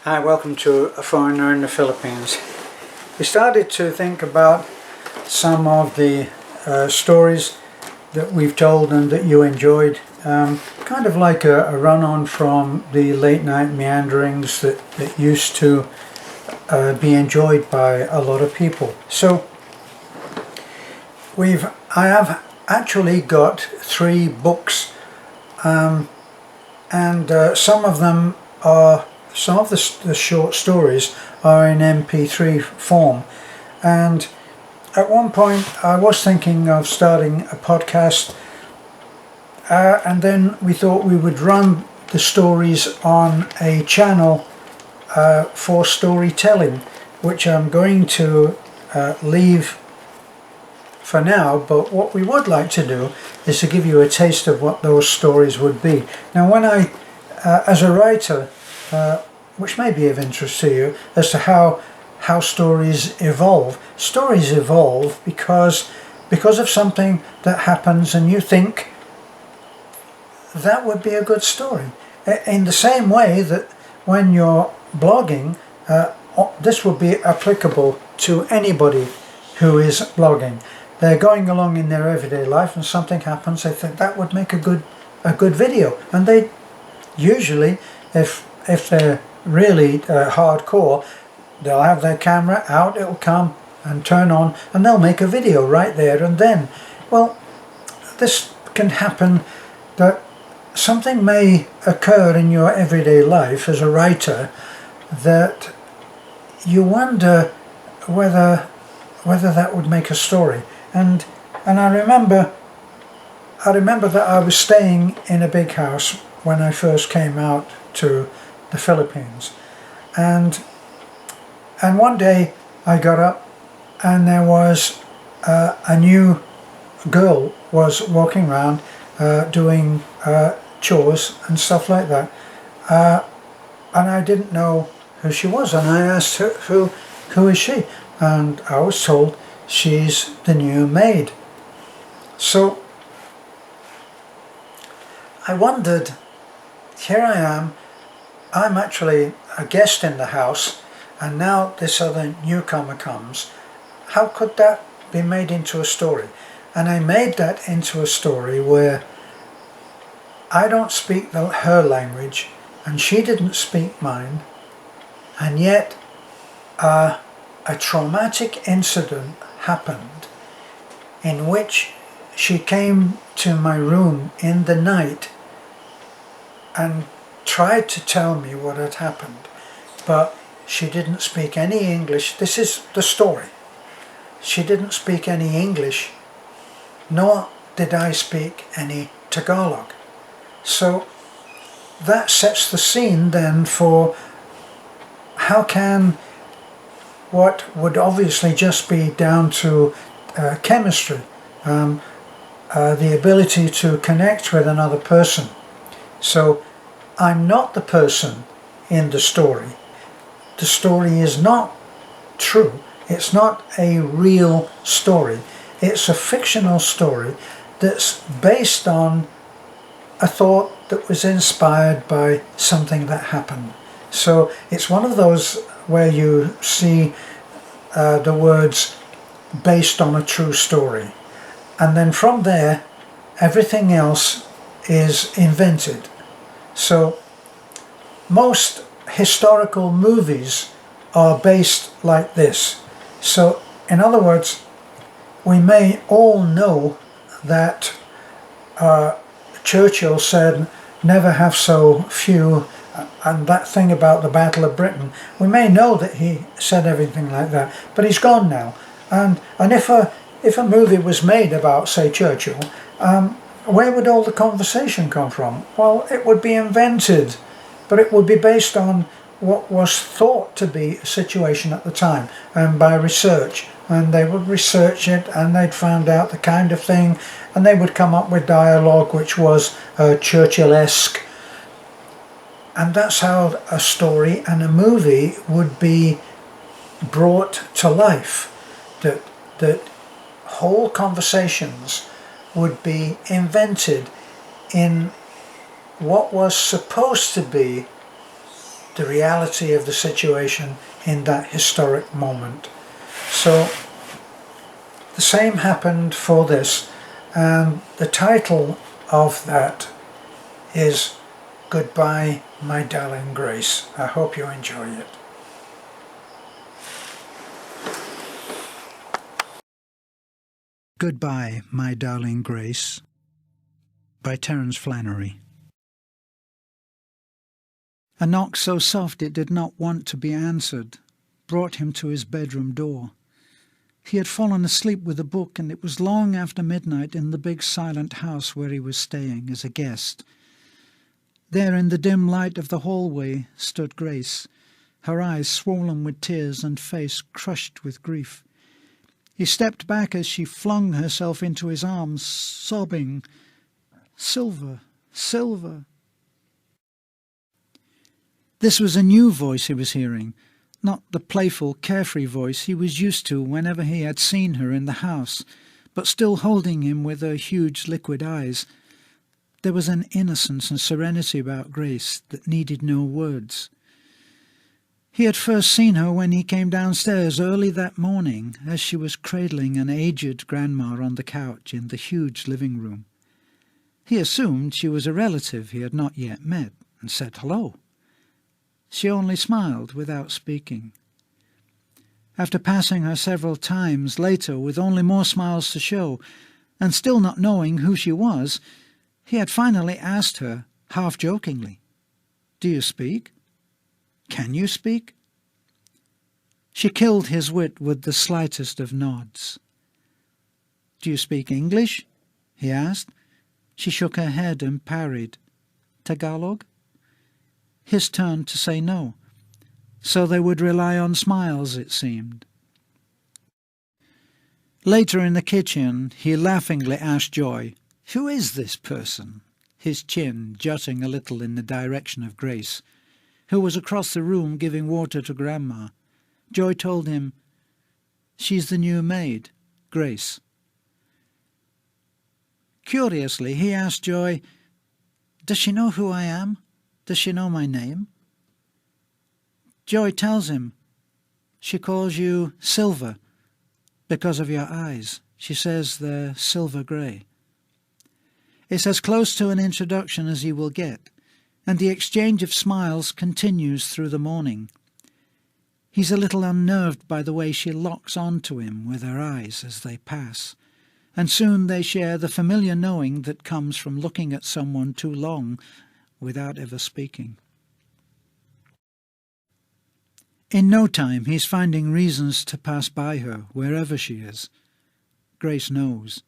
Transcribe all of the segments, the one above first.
Hi, welcome to A Foreigner in the Philippines. We started to think about some of the stories that we've told and that you enjoyed, kind of like a run-on from the late night meanderings that used to be enjoyed by a lot of people. So I have actually got 3 books, and some of the short stories are in MP3 form, and at one point I was thinking of starting a podcast, and then we thought we would run the stories on a channel for storytelling, which I'm going to leave for now, but what we would like to do is to give you a taste of what those stories would be. Now, when I, as a writer, which may be of interest to you, as to how stories evolve. Stories evolve because of something that happens and you think that would be a good story. In the same way that when you're blogging, this would be applicable to anybody who is blogging. They're going along in their everyday life and something happens, they think that would make a good video, and they usually, if they're really hardcore, they'll have their camera out, it'll come and turn on, and they'll make a video right there and then. Well, this can happen, that something may occur in your everyday life as a writer that you wonder whether that would make a story. And I remember that I was staying in a big house when I first came out to the Philippines, and one day I got up and there was a new girl was walking around doing chores and stuff like that, and I didn't know who she was, and I asked her, who is she? And I was told she's the new maid. So I wondered, here I am, I'm actually a guest in the house, and now this other newcomer comes. How could that be made into a story? And I made that into a story where I don't speak her language and she didn't speak mine, and yet a traumatic incident happened in which she came to my room in the night and tried to tell me what had happened, but she didn't speak any English. This is the story. She didn't speak any English, nor did I speak any Tagalog. So that sets the scene then for how can what would obviously just be down to chemistry, the ability to connect with another person. So I'm not the person in the story. The story is not true. It's not a real story. It's a fictional story that's based on a thought that was inspired by something that happened. So it's one of those where you see the words based on a true story, and then from there everything else is invented. So most historical movies are based like this. So in other words, we may all know that Churchill said, "Never have so few," and that thing about the Battle of Britain, we may know that he said everything like that, but he's gone now. And if a movie was made about, say, Churchill, where would all the conversation come from? Well, it would be invented, but it would be based on what was thought to be a situation at the time, and by research. And they would research it, and they'd found out the kind of thing, and they would come up with dialogue which was Churchill-esque. And that's how a story and a movie would be brought to life. That whole conversations would be invented in what was supposed to be the reality of the situation in that historic moment. So the same happened for this, and the title of that is Goodbye, My Darling Grace. I hope you enjoy it. Goodbye, My Darling Grace by Terence Flannery. A knock so soft it did not want to be answered brought him to his bedroom door. He had fallen asleep with a book, and it was long after midnight in the big silent house where he was staying as a guest. There in the dim light of the hallway stood Grace, her eyes swollen with tears and face crushed with grief. He stepped back as she flung herself into his arms, sobbing, "Silver, Silver." This was a new voice he was hearing, not the playful, carefree voice he was used to whenever he had seen her in the house, but still holding him with her huge liquid eyes. There was an innocence and serenity about Grace that needed no words. He had first seen her when he came downstairs early that morning, as she was cradling an aged grandma on the couch in the huge living room. He assumed she was a relative he had not yet met, and said hello. She only smiled without speaking. After passing her several times later with only more smiles to show, and still not knowing who she was, he had finally asked her, half jokingly, "Do you speak? Can you speak?" She killed his wit with the slightest of nods. "Do you speak English?" he asked. She shook her head and parried, "Tagalog?" His turn to say no. So they would rely on smiles, it seemed. Later in the kitchen, he laughingly asked Joy, "Who is this person?" his chin jutting a little in the direction of Grace, who was across the room giving water to Grandma. Joy told him, "She's the new maid, Grace." Curiously, he asked Joy, "Does she know who I am? Does she know my name?" Joy tells him, "She calls you Silver because of your eyes. She says they're silver grey." It's as close to an introduction as he will get, and the exchange of smiles continues through the morning. He's a little unnerved by the way she locks on to him with her eyes as they pass, and soon they share the familiar knowing that comes from looking at someone too long without ever speaking. In no time he's finding reasons to pass by her wherever she is. Grace knows.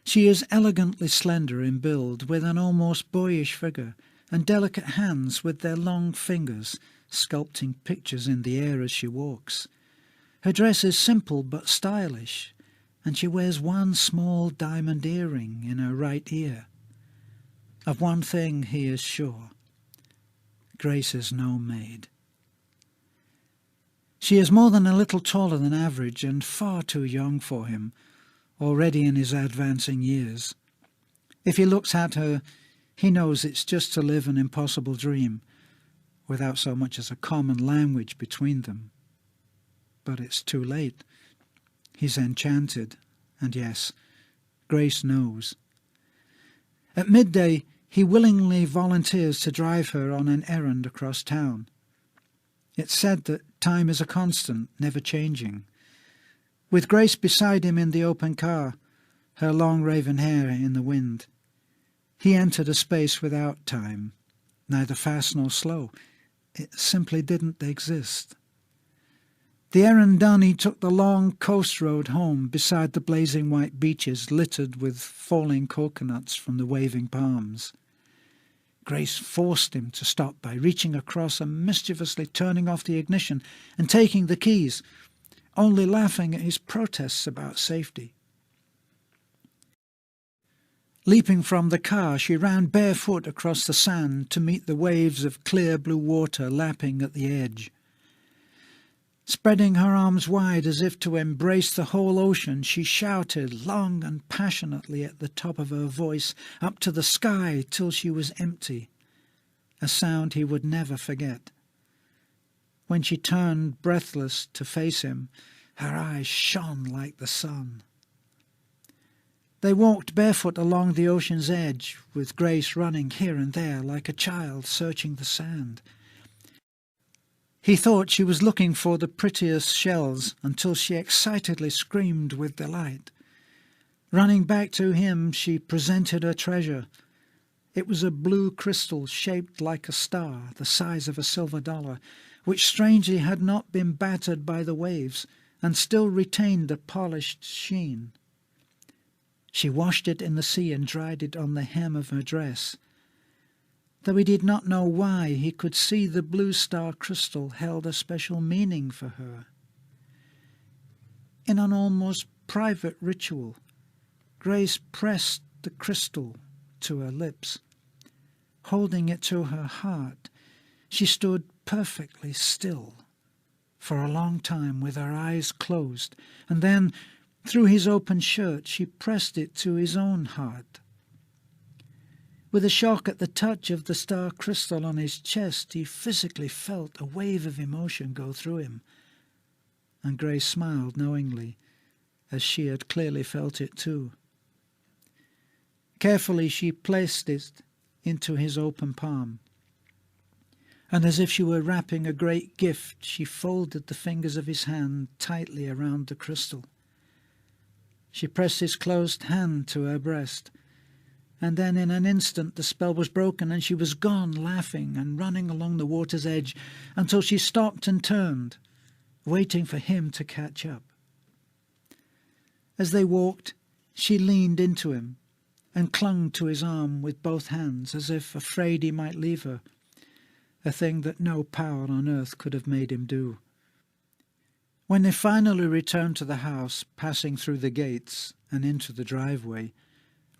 She is elegantly slender in build, with an almost boyish figure, and delicate hands with their long fingers sculpting pictures in the air as she walks. Her dress is simple but stylish, and she wears one small diamond earring in her right ear. Of one thing he is sure: Grace is no maid. She is more than a little taller than average and far too young for him, already in his advancing years. If he looks at her, he knows it's just to live an impossible dream, without so much as a common language between them. But it's too late. He's enchanted, and yes, Grace knows. At midday, he willingly volunteers to drive her on an errand across town. It's said that time is a constant, never changing. With Grace beside him in the open car, her long raven hair in the wind, he entered a space without time, neither fast nor slow. It simply didn't exist. The errand done, he took the long coast road home beside the blazing white beaches littered with falling coconuts from the waving palms. Grace forced him to stop by reaching across and mischievously turning off the ignition and taking the keys, only laughing at his protests about safety. Leaping from the car, she ran barefoot across the sand to meet the waves of clear blue water lapping at the edge. Spreading her arms wide as if to embrace the whole ocean, she shouted long and passionately at the top of her voice up to the sky till she was empty, a sound he would never forget. When she turned breathless to face him, her eyes shone like the sun. They walked barefoot along the ocean's edge, with Grace running here and there like a child searching the sand. He thought she was looking for the prettiest shells until she excitedly screamed with delight. Running back to him, she presented her treasure. It was a blue crystal shaped like a star, the size of a silver dollar, which strangely had not been battered by the waves and still retained a polished sheen. She washed it in the sea and dried it on the hem of her dress. Though he did not know why, he could see the blue star crystal held a special meaning for her. In an almost private ritual, Grace pressed the crystal to her lips. Holding it to her heart, she stood perfectly still for a long time with her eyes closed, and then, through his open shirt, she pressed it to his own heart. With a shock at the touch of the star crystal on his chest, he physically felt a wave of emotion go through him, and Grace smiled knowingly, as she had clearly felt it too. Carefully she placed it into his open palm, and as if she were wrapping a great gift, she folded the fingers of his hand tightly around the crystal. She pressed his closed hand to her breast, and then in an instant the spell was broken and she was gone, laughing and running along the water's edge until she stopped and turned, waiting for him to catch up. As they walked, she leaned into him and clung to his arm with both hands, as if afraid he might leave her, a thing that no power on earth could have made him do. When they finally returned to the house, passing through the gates and into the driveway,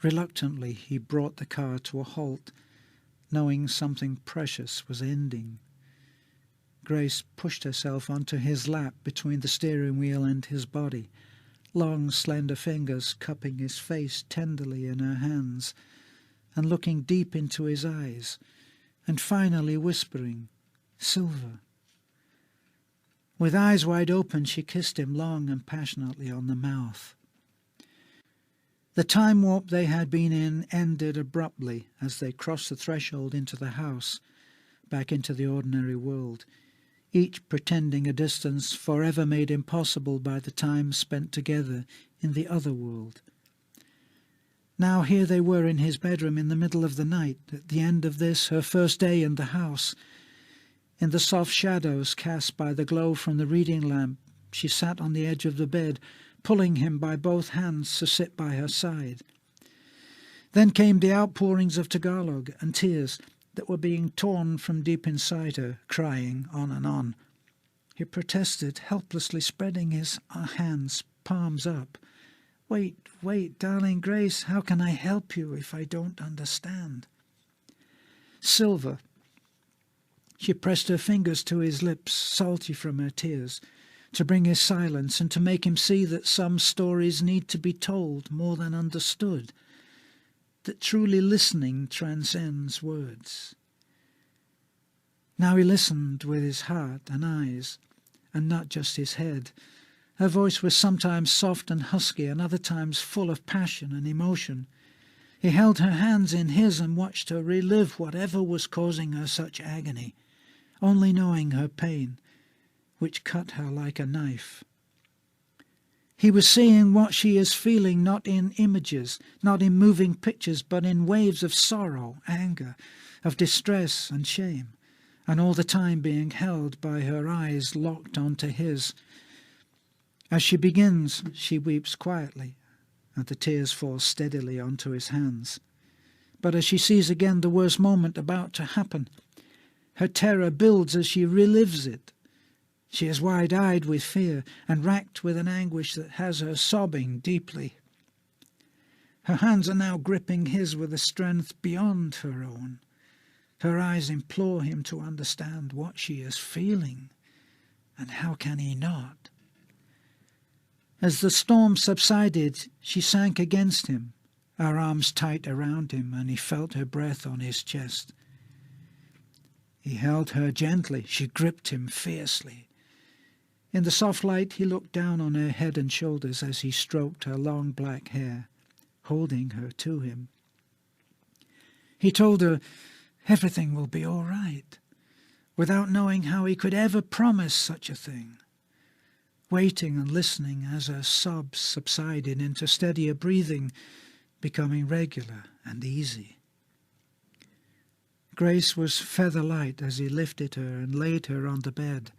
reluctantly he brought the car to a halt, knowing something precious was ending. Grace pushed herself onto his lap between the steering wheel and his body, long slender fingers cupping his face tenderly in her hands and looking deep into his eyes, and finally whispering, "Silver." With eyes wide open, she kissed him long and passionately on the mouth. The time warp they had been in ended abruptly as they crossed the threshold into the house, back into the ordinary world, each pretending a distance forever made impossible by the time spent together in the other world. Now here they were in his bedroom in the middle of the night, at the end of this, her first day in the house. In the soft shadows cast by the glow from the reading lamp, she sat on the edge of the bed, pulling him by both hands to sit by her side. Then came the outpourings of Tagalog and tears that were being torn from deep inside her, crying on and on. He protested, helplessly spreading his hands, palms up. Wait, darling Grace, how can I help you if I don't understand?" "Silver." She pressed her fingers to his lips, salty from her tears, to bring his silence and to make him see that some stories need to be told more than understood, that truly listening transcends words. Now he listened with his heart and eyes, and not just his head. Her voice was sometimes soft and husky, and other times full of passion and emotion. He held her hands in his and watched her relive whatever was causing her such agony, only knowing her pain, which cut her like a knife. He was seeing what she is feeling, not in images, not in moving pictures, but in waves of sorrow, anger, of distress and shame, and all the time being held by her eyes locked onto his. As she begins, she weeps quietly, and the tears fall steadily onto his hands. But as she sees again the worst moment about to happen, her terror builds as she relives it. She is wide-eyed with fear and racked with an anguish that has her sobbing deeply. Her hands are now gripping his with a strength beyond her own. Her eyes implore him to understand what she is feeling, and how can he not? As the storm subsided, she sank against him, her arms tight around him, and he felt her breath on his chest. He held her gently. She gripped him fiercely. In the soft light he looked down on her head and shoulders as he stroked her long black hair, holding her to him. He told her everything will be all right, without knowing how he could ever promise such a thing, waiting and listening as her sobs subsided into steadier breathing, becoming regular and easy. Grace was feather-light as he lifted her and laid her on the bed.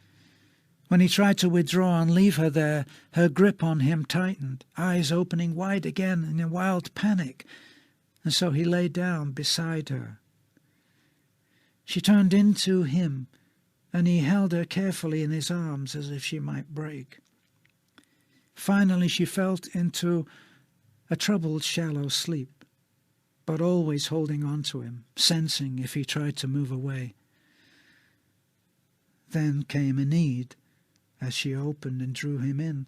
When he tried to withdraw and leave her there, her grip on him tightened, eyes opening wide again in a wild panic, and so he lay down beside her. She turned into him, and he held her carefully in his arms as if she might break. Finally she fell into a troubled, shallow sleep, but always holding on to him, sensing if he tried to move away. Then came a need, as she opened and drew him in,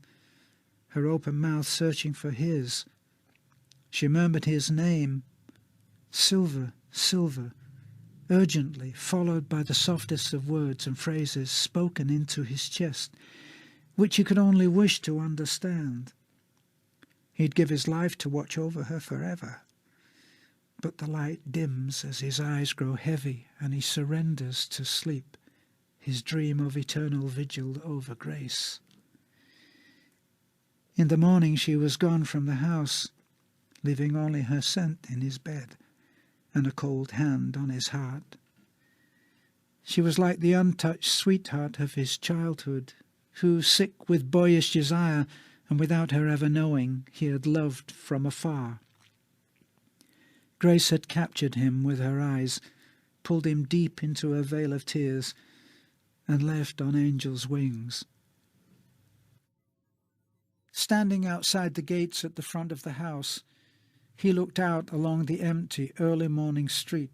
her open mouth searching for his. She murmured his name, Silver, Silver, urgently, followed by the softest of words and phrases spoken into his chest, which he could only wish to understand. He'd give his life to watch over her forever. But the light dims as his eyes grow heavy and he surrenders to sleep, his dream of eternal vigil over Grace. In the morning she was gone from the house, leaving only her scent in his bed and a cold hand on his heart. She was like the untouched sweetheart of his childhood, who, sick with boyish desire, and without her ever knowing, he had loved from afar. Grace had captured him with her eyes, pulled him deep into a veil of tears, and left on angel's wings. Standing outside the gates at the front of the house, he looked out along the empty early morning street,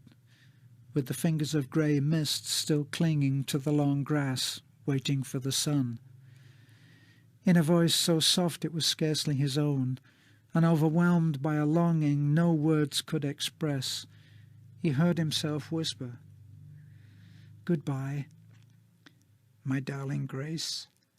with the fingers of grey mist still clinging to the long grass, waiting for the sun. In a voice so soft it was scarcely his own, and overwhelmed by a longing no words could express, he heard himself whisper, "Goodbye, my darling Grace."